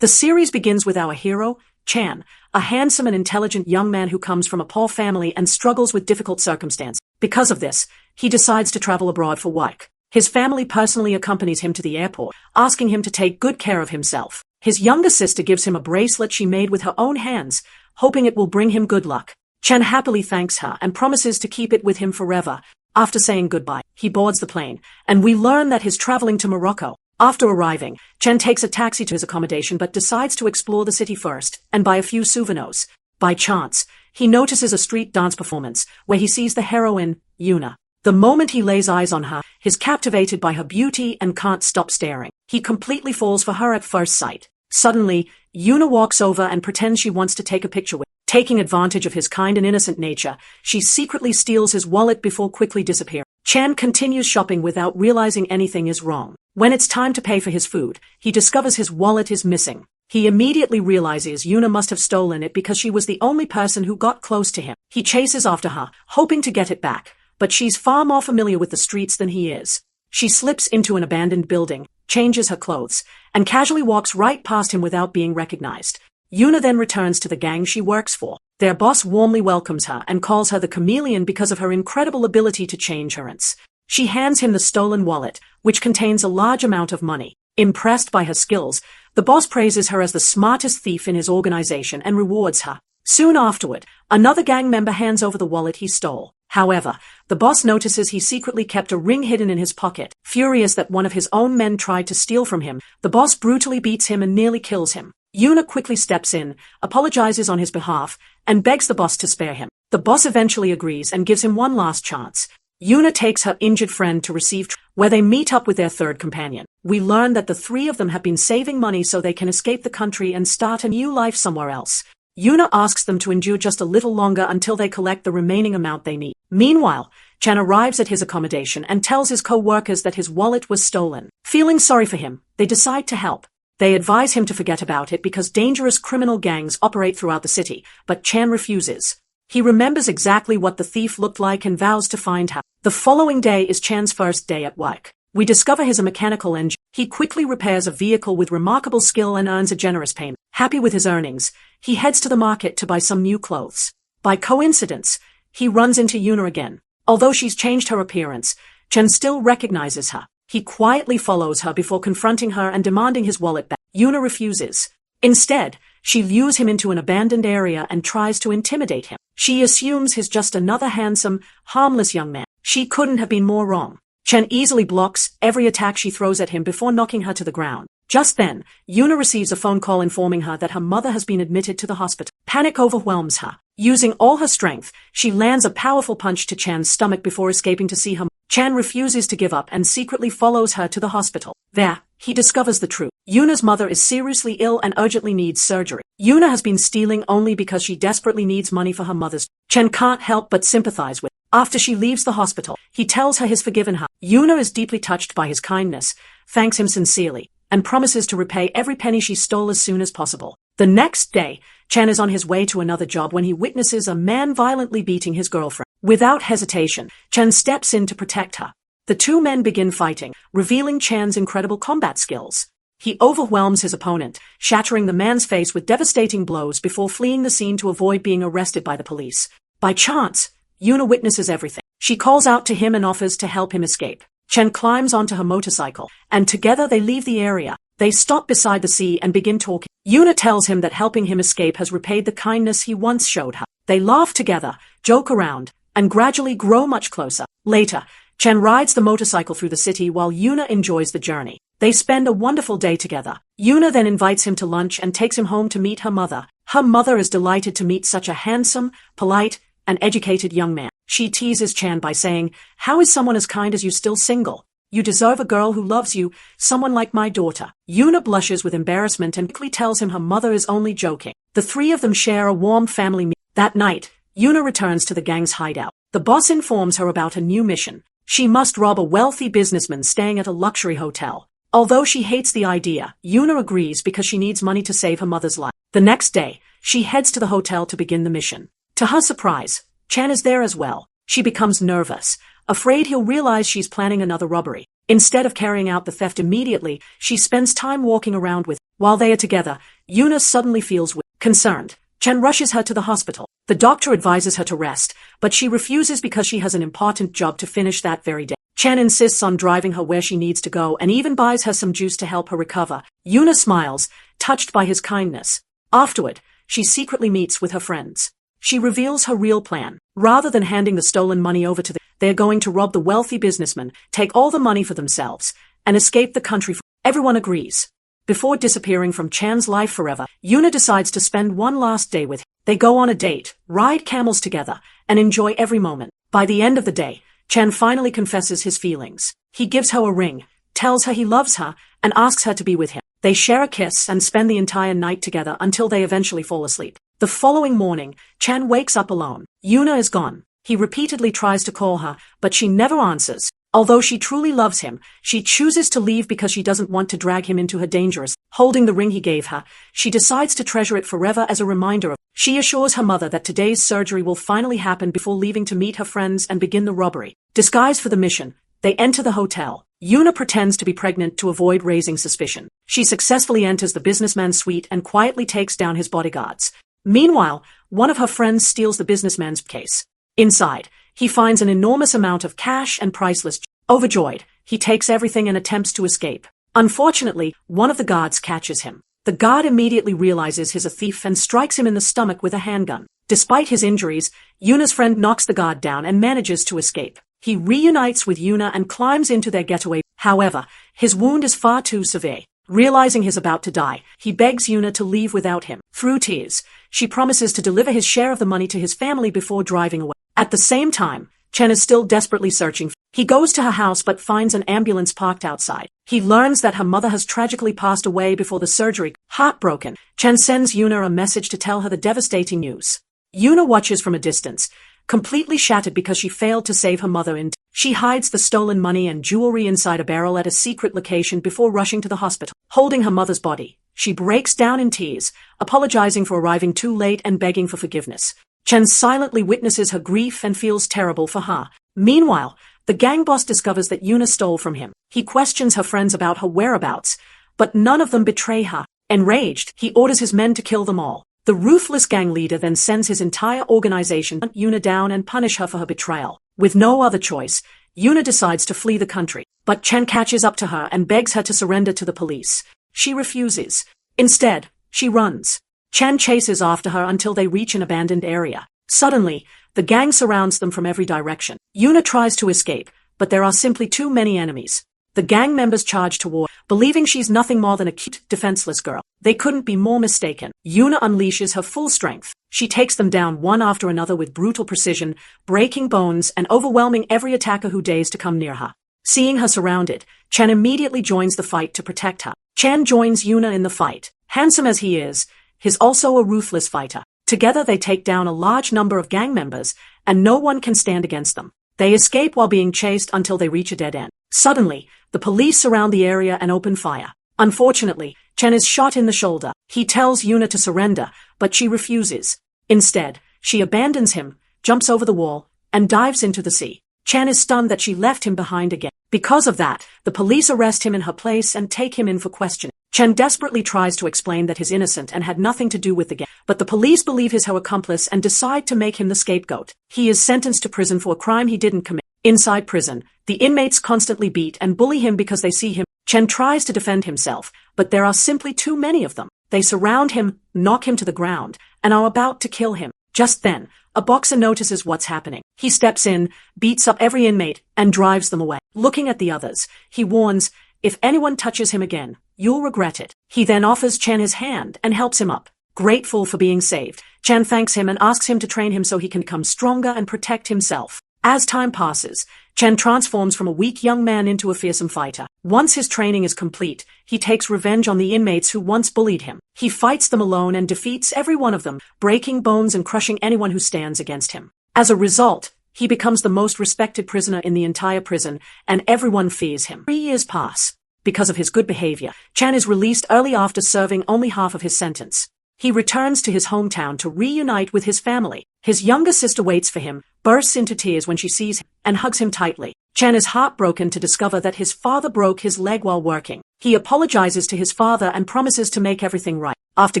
The series begins with our hero, Chan, a handsome and intelligent young man who comes from a poor family and struggles with difficult circumstances. Because of this, he decides to travel abroad for work. His family personally accompanies him to the airport, asking him to take good care of himself. His younger sister gives him a bracelet she made with her own hands, hoping it will bring him good luck. Chan happily thanks her and promises to keep it with him forever. After saying goodbye, he boards the plane, and we learn that he's traveling to Morocco. After arriving, Chan takes a taxi to his accommodation but decides to explore the city first and buy a few souvenirs. By chance, he notices a street dance performance where he sees the heroine, Yuna. The moment he lays eyes on her, he's captivated by her beauty and can't stop staring. He completely falls for her at first sight. Suddenly, Yuna walks over and pretends she wants to take a picture with him. Taking advantage of his kind and innocent nature, she secretly steals his wallet before quickly disappearing. Chan continues shopping without realizing anything is wrong. When it's time to pay for his food, he discovers his wallet is missing. He immediately realizes Yuna must have stolen it because she was the only person who got close to him. He chases after her, hoping to get it back, but she's far more familiar with the streets than he is. She slips into an abandoned building, changes her clothes, and casually walks right past him without being recognized. Yuna then returns to the gang she works for. Their boss warmly welcomes her and calls her the chameleon because of her incredible ability to change appearance. She hands him the stolen wallet, which contains a large amount of money. Impressed by her skills, the boss praises her as the smartest thief in his organization and rewards her. Soon afterward, another gang member hands over the wallet he stole. However, the boss notices he secretly kept a ring hidden in his pocket. Furious that one of his own men tried to steal from him, the boss brutally beats him and nearly kills him. Yuna quickly steps in, apologizes on his behalf, and begs the boss to spare him. The boss eventually agrees and gives him one last chance. Yuna takes her injured friend to receive treatment, where they meet up with their third companion. We learn that the three of them have been saving money so they can escape the country and start a new life somewhere else. Yuna asks them to endure just a little longer until they collect the remaining amount they need. Meanwhile, Chan arrives at his accommodation and tells his co-workers that his wallet was stolen. Feeling sorry for him, they decide to help. They advise him to forget about it because dangerous criminal gangs operate throughout the city, but Chan refuses. He remembers exactly what the thief looked like and vows to find her. The following day is Chan's first day at work. We discover he's a mechanical engineer. He quickly repairs a vehicle with remarkable skill and earns a generous payment. Happy with his earnings, he heads to the market to buy some new clothes. By coincidence, he runs into Yuna again. Although she's changed her appearance, Chan still recognizes her. He quietly follows her before confronting her and demanding his wallet back. Yuna refuses. Instead, she lures him into an abandoned area and tries to intimidate him. She assumes he's just another handsome, harmless young man. She couldn't have been more wrong. Chan easily blocks every attack she throws at him before knocking her to the ground. Just then, Yuna receives a phone call informing her that her mother has been admitted to the hospital. Panic overwhelms her. Using all her strength, she lands a powerful punch to Chan's stomach before escaping to see her. Chan refuses to give up and secretly follows her to the hospital. There, he discovers the truth. Yuna's mother is seriously ill and urgently needs surgery. Yuna has been stealing only because she desperately needs money for her mother's. Chan can't help but sympathize with her. After she leaves the hospital, he tells her he's forgiven her. Yuna is deeply touched by his kindness, thanks him sincerely, and promises to repay every penny she stole as soon as possible. The next day, Chan is on his way to another job when he witnesses a man violently beating his girlfriend. Without hesitation, Chan steps in to protect her. The two men begin fighting, revealing Chan's incredible combat skills. He overwhelms his opponent, shattering the man's face with devastating blows before fleeing the scene to avoid being arrested by the police. By chance, Yuna witnesses everything. She calls out to him and offers to help him escape. Chan climbs onto her motorcycle, and together they leave the area. They stop beside the sea and begin talking. Yuna tells him that helping him escape has repaid the kindness he once showed her. They laugh together, joke around, and gradually grow much closer. Later, Chan rides the motorcycle through the city while Yuna enjoys the journey. They spend a wonderful day together. Yuna then invites him to lunch and takes him home to meet her mother. Her mother is delighted to meet such a handsome, polite, and educated young man. She teases Chan by saying, "How is someone as kind as you still single? You deserve a girl who loves you, someone like my daughter." Yuna blushes with embarrassment and quickly tells him her mother is only joking. The three of them share a warm family meal. That night, Yuna returns to the gang's hideout. The boss informs her about a new mission. She must rob a wealthy businessman staying at a luxury hotel. Although she hates the idea, Yuna agrees because she needs money to save her mother's life. The next day, she heads to the hotel to begin the mission. To her surprise, Chan is there as well. She becomes nervous, afraid he'll realize she's planning another robbery. Instead of carrying out the theft immediately, she spends time walking around with. While they are together, Yuna suddenly feels concerned. Chen rushes her to the hospital. The doctor advises her to rest, but she refuses because she has an important job to finish that very day. Chen insists on driving her where she needs to go and even buys her some juice to help her recover. Yuna smiles, touched by his kindness. Afterward, she secretly meets with her friends. She reveals her real plan. Rather than handing the stolen money over to them, they are going to rob the wealthy businessman, take all the money for themselves, and escape the country. Everyone agrees. Before disappearing from Chan's life forever, Yuna decides to spend one last day with him. They go on a date, ride camels together, and enjoy every moment. By the end of the day, Chan finally confesses his feelings. He gives her a ring, tells her he loves her, and asks her to be with him. They share a kiss and spend the entire night together until they eventually fall asleep. The following morning, Chan wakes up alone. Yuna is gone. He repeatedly tries to call her, but she never answers. Although she truly loves him, she chooses to leave because she doesn't want to drag him into her dangerous. Holding the ring he gave her, she decides to treasure it forever as a reminder of. She assures her mother that today's surgery will finally happen before leaving to meet her friends and begin the robbery. Disguised for the mission, they enter the hotel. Yuna pretends to be pregnant to avoid raising suspicion. She successfully enters the businessman's suite and quietly takes down his bodyguards. Meanwhile, one of her friends steals the businessman's case. Inside, he finds an enormous amount of cash and priceless. Overjoyed, he takes everything and attempts to escape. Unfortunately, one of the guards catches him. The guard immediately realizes he's a thief and strikes him in the stomach with a handgun. Despite his injuries, Yuna's friend knocks the guard down and manages to escape. He reunites with Yuna and climbs into their getaway. However, his wound is far too severe. Realizing he's about to die, he begs Yuna to leave without him. Through tears, she promises to deliver his share of the money to his family before driving away. At the same time, Chen is still desperately searching. He goes to her house but finds an ambulance parked outside. He learns that her mother has tragically passed away before the surgery. Heartbroken, Chen sends Yuna a message to tell her the devastating news. Yuna watches from a distance, completely shattered because she failed to save her mother and she hides the stolen money and jewelry inside a barrel at a secret location before rushing to the hospital. Holding her mother's body, she breaks down in tears, apologizing for arriving too late and begging for forgiveness. Chen silently witnesses her grief and feels terrible for her. Meanwhile, the gang boss discovers that Yuna stole from him. He questions her friends about her whereabouts, but none of them betray her. Enraged, he orders his men to kill them all. The ruthless gang leader then sends his entire organization to hunt Yuna down and punish her for her betrayal. With no other choice, Yuna decides to flee the country, but Chen catches up to her and begs her to surrender to the police. She refuses. Instead, she runs. Chen chases after her until they reach an abandoned area. Suddenly, the gang surrounds them from every direction. Yuna tries to escape, but there are simply too many enemies. The gang members charge toward, believing she's nothing more than a cute, defenseless girl. They couldn't be more mistaken. Yuna unleashes her full strength. She takes them down one after another with brutal precision, breaking bones and overwhelming every attacker who dares to come near her. Seeing her surrounded, Chen immediately joins the fight to protect her. Chen joins Yuna in the fight. Handsome as he is, he's also a ruthless fighter. Together they take down a large number of gang members, and no one can stand against them. They escape while being chased until they reach a dead end. Suddenly, the police surround the area and open fire. Unfortunately, Chen is shot in the shoulder. He tells Yuna to surrender, but she refuses. Instead, she abandons him, jumps over the wall, and dives into the sea. Chen is stunned that she left him behind again. Because of that, the police arrest him in her place and take him in for questioning. Chen desperately tries to explain that he's innocent and had nothing to do with the gang, but the police believe he's her accomplice and decide to make him the scapegoat. He is sentenced to prison for a crime he didn't commit. Inside prison, the inmates constantly beat and bully him because they see him. Chen tries to defend himself, but there are simply too many of them. They surround him, knock him to the ground, and are about to kill him. Just then, a boxer notices what's happening. He steps in, beats up every inmate, and drives them away. Looking at the others, he warns, if anyone touches him again, you'll regret it. He then offers Chen his hand and helps him up. Grateful for being saved, Chen thanks him and asks him to train him so he can become stronger and protect himself. As time passes, Chen transforms from a weak young man into a fearsome fighter. Once his training is complete, he takes revenge on the inmates who once bullied him. He fights them alone and defeats every one of them, breaking bones and crushing anyone who stands against him. As a result, he becomes the most respected prisoner in the entire prison, and everyone fears him. 3 years pass. Because of his good behavior, Chen is released early after serving only half of his sentence. He returns to his hometown to reunite with his family. His younger sister waits for him, bursts into tears when she sees him, and hugs him tightly. Chen is heartbroken to discover that his father broke his leg while working. He apologizes to his father and promises to make everything right. After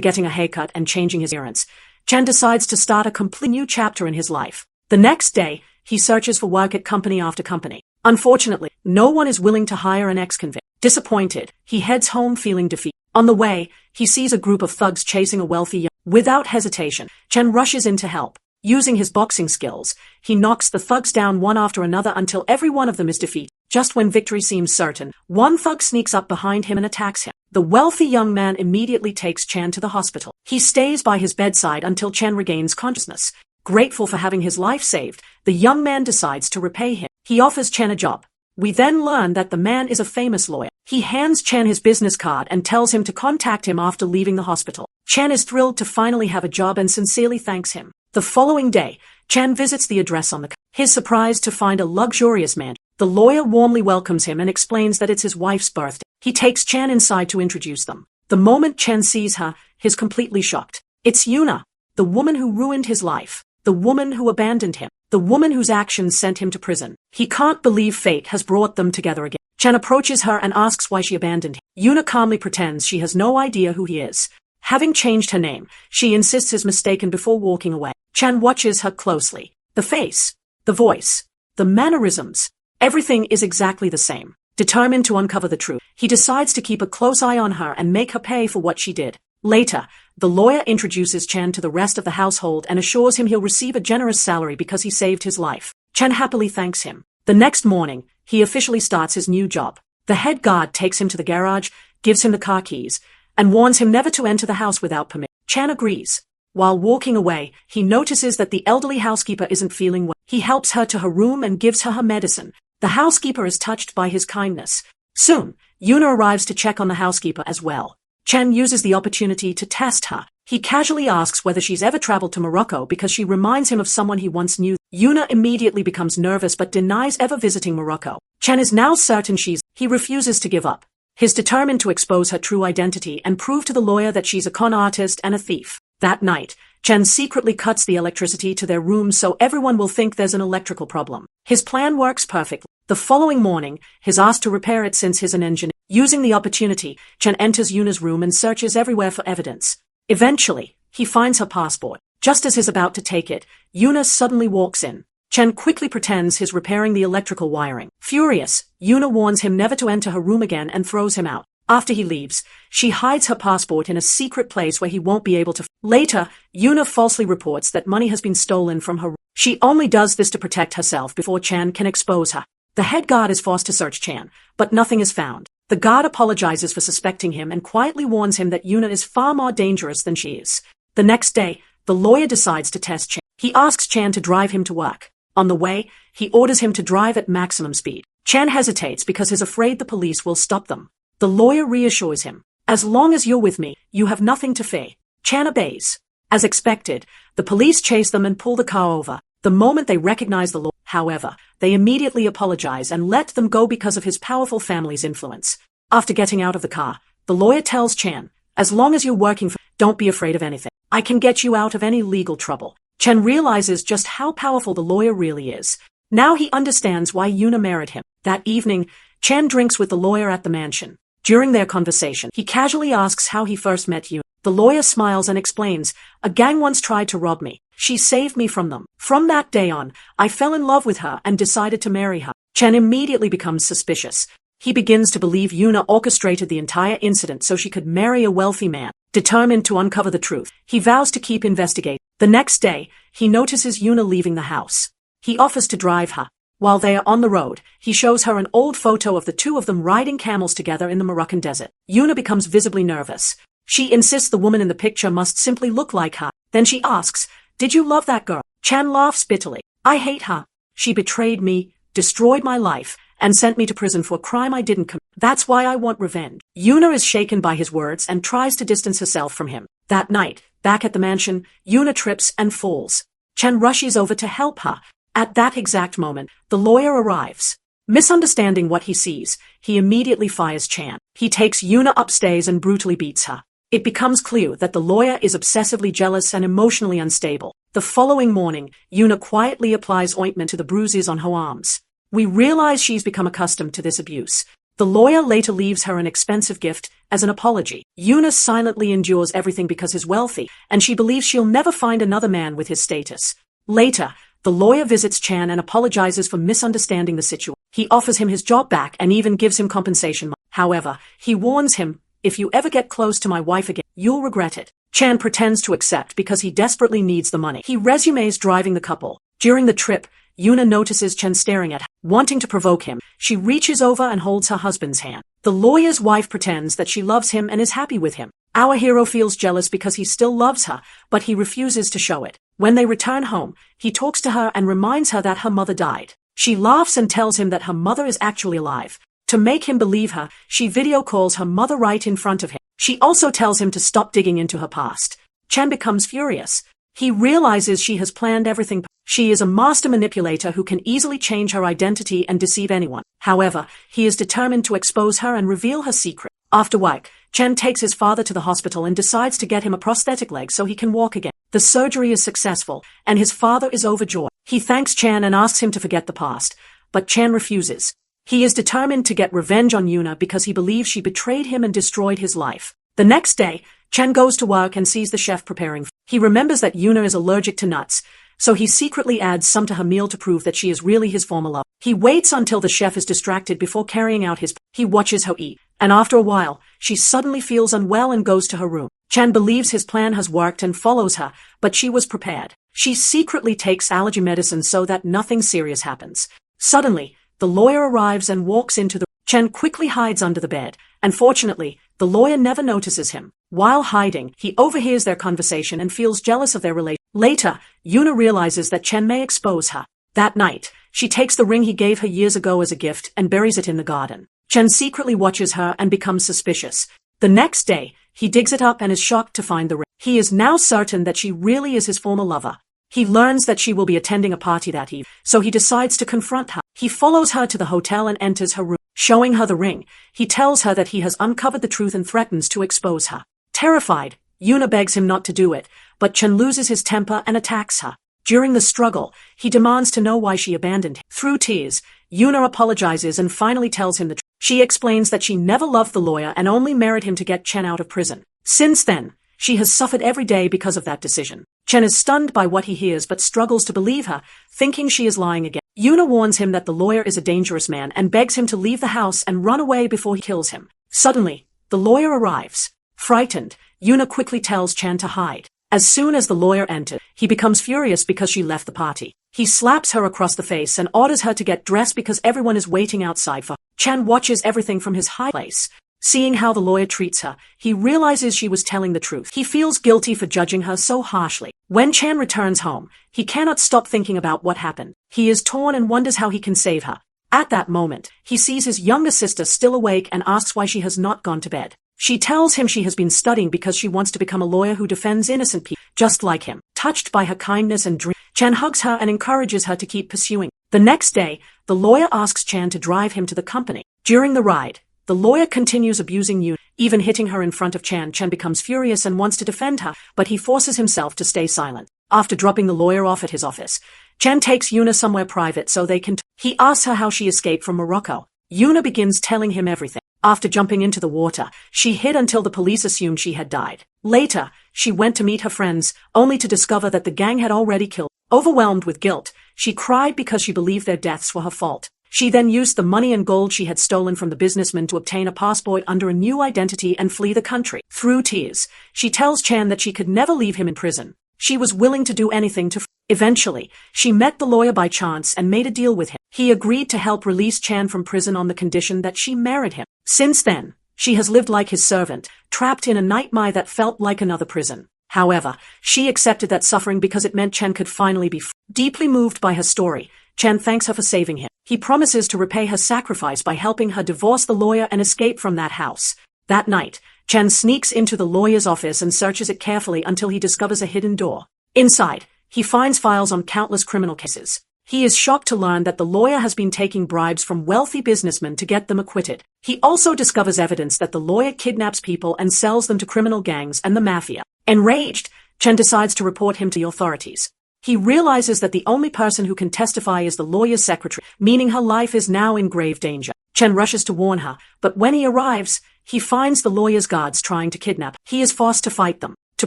getting a haircut and changing his appearance, Chen decides to start a complete new chapter in his life. The next day, he searches for work at company after company. Unfortunately, no one is willing to hire an ex-convict. Disappointed, he heads home feeling defeated. On the way, he sees a group of thugs chasing a wealthy young man. Without hesitation, Chen rushes in to help. Using his boxing skills, he knocks the thugs down one after another until every one of them is defeated. Just when victory seems certain, one thug sneaks up behind him and attacks him. The wealthy young man immediately takes Chen to the hospital. He stays by his bedside until Chen regains consciousness. Grateful for having his life saved, the young man decides to repay him. He offers Chen a job. We then learn that the man is a famous lawyer. He hands Chen his business card and tells him to contact him after leaving the hospital. Chen is thrilled to finally have a job and sincerely thanks him. The following day, Chen visits the address on the card. His surprise to find a luxurious mansion. The lawyer warmly welcomes him and explains that it's his wife's birthday. He takes Chen inside to introduce them. The moment Chen sees her, he's completely shocked. It's Yuna, the woman who ruined his life, the woman who abandoned him, the woman whose actions sent him to prison. He can't believe fate has brought them together again. Chen approaches her and asks why she abandoned him. Yuna calmly pretends she has no idea who he is. Having changed her name, she insists he's mistaken before walking away. Chen watches her closely. The face, the voice, the mannerisms, everything is exactly the same. Determined to uncover the truth, he decides to keep a close eye on her and make her pay for what she did. Later, the lawyer introduces Chen to the rest of the household and assures him he'll receive a generous salary because he saved his life. Chen happily thanks him. The next morning, he officially starts his new job. The head guard takes him to the garage, gives him the car keys, and warns him never to enter the house without permission. Chen agrees. While walking away, he notices that the elderly housekeeper isn't feeling well. He helps her to her room and gives her medicine. The housekeeper is touched by his kindness. Soon, Yuna arrives to check on the housekeeper as well. Chen uses the opportunity to test her. He casually asks whether she's ever traveled to Morocco because she reminds him of someone he once knew. Yuna immediately becomes nervous but denies ever visiting Morocco. Chen is now certain he refuses to give up. He's determined to expose her true identity and prove to the lawyer that she's a con artist and a thief. That night, Chen secretly cuts the electricity to their rooms so everyone will think there's an electrical problem. His plan works perfectly. The following morning, he's asked to repair it since he's an engineer. Using the opportunity, Chen enters Yuna's room and searches everywhere for evidence. Eventually, he finds her passport. Just as he's about to take it, Yuna suddenly walks in. Chen quickly pretends he's repairing the electrical wiring. Furious, Yuna warns him never to enter her room again and throws him out. After he leaves, she hides her passport in a secret place where he won't be able to. Later, Yuna falsely reports that money has been stolen from her room. She only does this to protect herself before Chen can expose her. The head guard is forced to search Chen, but nothing is found. The guard apologizes for suspecting him and quietly warns him that Yuna is far more dangerous than she is. The next day, the lawyer decides to test Chen. He asks Chen to drive him to work. On the way, he orders him to drive at maximum speed. Chen hesitates because he's afraid the police will stop them. The lawyer reassures him, "As long as you're with me, you have nothing to fear." Chen obeys. As expected, the police chase them and pull the car over. The moment they recognize the lawyer, however, they immediately apologize and let them go because of his powerful family's influence. After getting out of the car, the lawyer tells Chen, "As long as you're working for me, don't be afraid of anything. I can get you out of any legal trouble." Chen realizes just how powerful the lawyer really is. Now he understands why Yuna married him. That evening, Chen drinks with the lawyer at the mansion. During their conversation, he casually asks how he first met Yuna. The lawyer smiles and explains, "A gang once tried to rob me. She saved me from them. From that day on, I fell in love with her and decided to marry her." Chen immediately becomes suspicious. He begins to believe Yuna orchestrated the entire incident so she could marry a wealthy man. Determined to uncover the truth, he vows to keep investigating. The next day, he notices Yuna leaving the house. He offers to drive her. While they are on the road, he shows her an old photo of the two of them riding camels together in the Moroccan desert. Yuna becomes visibly nervous. She insists the woman in the picture must simply look like her. Then she asks, "Did you love that girl?" Chen laughs bitterly. "I hate her. She betrayed me, destroyed my life, and sent me to prison for a crime I didn't commit. That's why I want revenge." Yuna is shaken by his words and tries to distance herself from him. That night, back at the mansion, Yuna trips and falls. Chen rushes over to help her. At that exact moment, the lawyer arrives. Misunderstanding what he sees, he immediately fires Chen. He takes Yuna upstairs and brutally beats her. It becomes clear that the lawyer is obsessively jealous and emotionally unstable. The following morning, Yuna quietly applies ointment to the bruises on her arms. We realize she's become accustomed to this abuse. The lawyer later leaves her an expensive gift as an apology. Yuna silently endures everything because he's wealthy, and she believes she'll never find another man with his status. Later, the lawyer visits Chan and apologizes for misunderstanding the situation. He offers him his job back and even gives him compensation. However, he warns him, if you ever get close to my wife again, you'll regret it. Chan pretends to accept because he desperately needs the money. He resumes driving the couple. During the trip, Yuna notices Chen staring at her. Wanting to provoke him, she reaches over and holds her husband's hand. The lawyer's wife pretends that she loves him and is happy with him. Our hero feels jealous because he still loves her, but he refuses to show it. When they return home, he talks to her and reminds her that her mother died. She laughs and tells him that her mother is actually alive. To make him believe her, she video calls her mother right in front of him. She also tells him to stop digging into her past. Chen becomes furious. He realizes she has planned everything. She is a master manipulator who can easily change her identity and deceive anyone. However, he is determined to expose her and reveal her secret. After work, Chen takes his father to the hospital and decides to get him a prosthetic leg so he can walk again. The surgery is successful, and his father is overjoyed. He thanks Chen and asks him to forget the past, but Chen refuses. He is determined to get revenge on Yuna because he believes she betrayed him and destroyed his life. The next day, Chen goes to work and sees the chef preparing. He remembers that Yuna is allergic to nuts, so he secretly adds some to her meal to prove that she is really his former love. He waits until the chef is distracted before carrying out his. He watches her eat, and after a while, she suddenly feels unwell and goes to her room. Chen believes his plan has worked and follows her, but she was prepared. She secretly takes allergy medicine so that nothing serious happens. Suddenly, the lawyer arrives and walks into the. Chen quickly hides under the bed, and fortunately, the lawyer never notices him. While hiding, he overhears their conversation and feels jealous of their relation. Later, Yuna realizes that Chen may expose her. That night, she takes the ring he gave her years ago as a gift and buries it in the garden. Chen secretly watches her and becomes suspicious. The next day, he digs it up and is shocked to find the ring. He is now certain that she really is his former lover. He learns that she will be attending a party that evening, so he decides to confront her. He follows her to the hotel and enters her room. Showing her the ring, he tells her that he has uncovered the truth and threatens to expose her. Terrified, Yuna begs him not to do it, but Chen loses his temper and attacks her. During the struggle, he demands to know why she abandoned him. Through tears, Yuna apologizes and finally tells him the truth. She explains that she never loved the lawyer and only married him to get Chen out of prison. Since then, she has suffered every day because of that decision. Chen is stunned by what he hears but struggles to believe her, thinking she is lying again. Yuna warns him that the lawyer is a dangerous man and begs him to leave the house and run away before he kills him. Suddenly, the lawyer arrives. Frightened, Yuna quickly tells Chen to hide. As soon as the lawyer enters, he becomes furious because she left the party. He slaps her across the face and orders her to get dressed because everyone is waiting outside for her. Chen watches everything from his high place. Seeing how the lawyer treats her, he realizes she was telling the truth. He feels guilty for judging her so harshly. When Chen returns home, he cannot stop thinking about what happened. He is torn and wonders how he can save her. At that moment, he sees his younger sister still awake and asks why she has not gone to bed. She tells him she has been studying because she wants to become a lawyer who defends innocent people, just like him. Touched by her kindness and dream, Chen hugs her and encourages her to keep pursuing. The next day, the lawyer asks Chen to drive him to the company. During the ride, the lawyer continues abusing Yuna, even hitting her in front of Chen. Chen becomes furious and wants to defend her, but he forces himself to stay silent. After dropping the lawyer off at his office, Chen takes Yuna somewhere private so they can He asks her how she escaped from Morocco. Yuna begins telling him everything. After jumping into the water, she hid until the police assumed she had died. Later, she went to meet her friends, only to discover that the gang had already killed her. Overwhelmed with guilt, she cried because she believed their deaths were her fault. She then used the money and gold she had stolen from the businessman to obtain a passport under a new identity and flee the country. Through tears, she tells Chen that she could never leave him in prison. She was willing to do anything to. Eventually, she met the lawyer by chance and made a deal with him. He agreed to help release Chen from prison on the condition that she married him. Since then, she has lived like his servant, trapped in a nightmare that felt like another prison. However, she accepted that suffering because it meant Chen could finally be free. Deeply moved by her story, Chen thanks her for saving him. He promises to repay her sacrifice by helping her divorce the lawyer and escape from that house. That night, Chen sneaks into the lawyer's office and searches it carefully until he discovers a hidden door. Inside, he finds files on countless criminal cases. He is shocked to learn that the lawyer has been taking bribes from wealthy businessmen to get them acquitted. He also discovers evidence that the lawyer kidnaps people and sells them to criminal gangs and the mafia. Enraged, Chen decides to report him to the authorities. He realizes that the only person who can testify is the lawyer's secretary, meaning her life is now in grave danger. Chen rushes to warn her, but when he arrives, he finds the lawyer's guards trying to kidnap. He is forced to fight them. To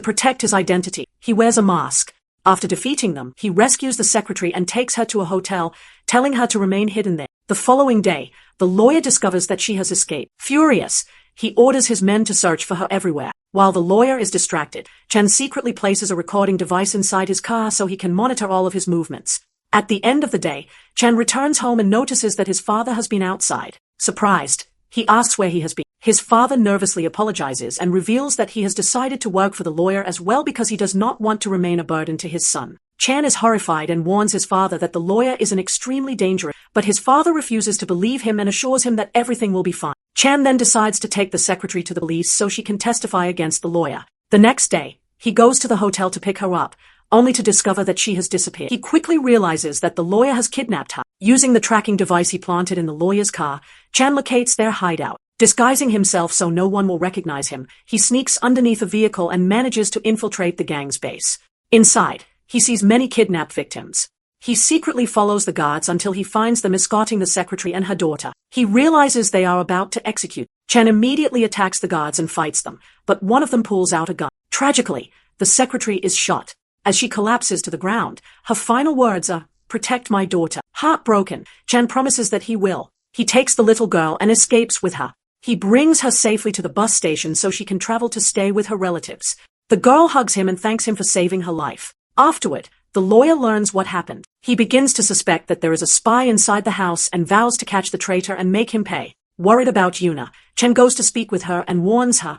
protect his identity, he wears a mask. After defeating them, he rescues the secretary and takes her to a hotel, telling her to remain hidden there. The following day, the lawyer discovers that she has escaped. Furious, he orders his men to search for her everywhere. While the lawyer is distracted, Chen secretly places a recording device inside his car so he can monitor all of his movements. At the end of the day, Chen returns home and notices that his father has been outside. Surprised, he asks where he has been. His father nervously apologizes and reveals that he has decided to work for the lawyer as well because he does not want to remain a burden to his son. Chen is horrified and warns his father that the lawyer is an extremely dangerous, but his father refuses to believe him and assures him that everything will be fine. Chen then decides to take the secretary to the police so she can testify against the lawyer. The next day, he goes to the hotel to pick her up, only to discover that she has disappeared. He quickly realizes that the lawyer has kidnapped her. Using the tracking device he planted in the lawyer's car, Chen locates their hideout. Disguising himself so no one will recognize him, he sneaks underneath a vehicle and manages to infiltrate the gang's base. Inside, he sees many kidnapped victims. He secretly follows the guards until he finds them escorting the secretary and her daughter. He realizes they are about to execute. Chen immediately attacks the guards and fights them, but one of them pulls out a gun. Tragically, the secretary is shot. As she collapses to the ground, her final words are, "Protect my daughter." Heartbroken, Chen promises that he will. He takes the little girl and escapes with her. He brings her safely to the bus station so she can travel to stay with her relatives. The girl hugs him and thanks him for saving her life. Afterward, the lawyer learns what happened. He begins to suspect that there is a spy inside the house and vows to catch the traitor and make him pay. Worried about Yuna, Chen goes to speak with her and warns her,